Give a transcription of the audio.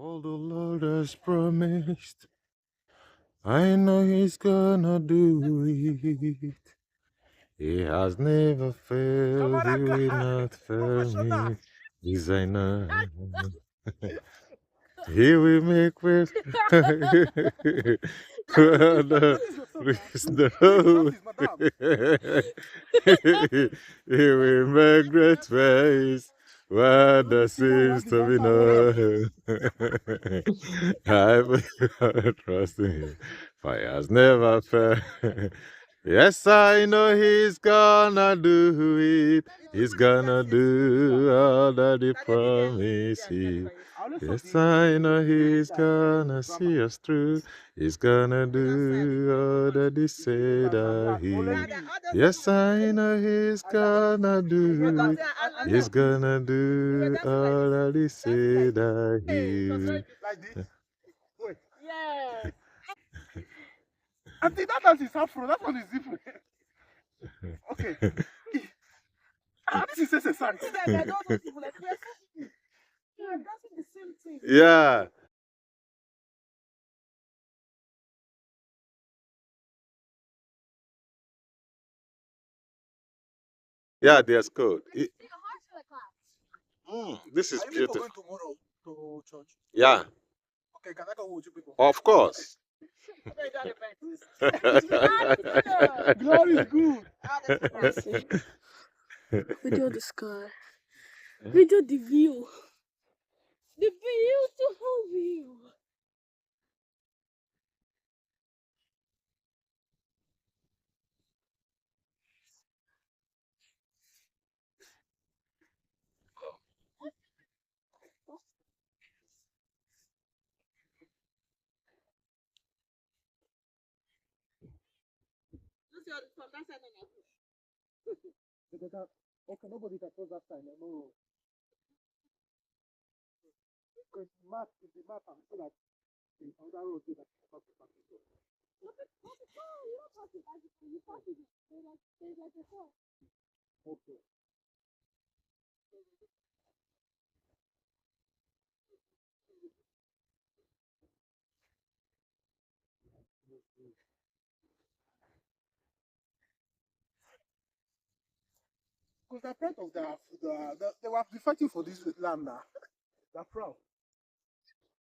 All the Lord has promised, I know He's gonna do it. He has never failed, He will not fail me. This I know. He will make way. No, please no. He will make great ways where there seems to be no. I will trust in Him, for He has never failed. Yes, I know He's gonna do it. He's gonna do all that He promised. Yes, I know He's gonna see us through. He's gonna do all that He said that He. Yes, I know He's gonna do it. He's gonna do all that He said that He. Yeah. I think that is afro. That one is different. Okay. This is necessary. They're dancing the same thing. Yeah. Yeah, there's code. This is beautiful. Going tomorrow to church. Yeah, Okay, can I go with you people? of course. Glory is good. Video the sky. Video the view. The beautiful view. Okay, nobody can cross that side. No. Because map is the map. I'm sure that in other roads that stop the parking. Okay. Because they're proud of they were fighting for this land now. They're proud.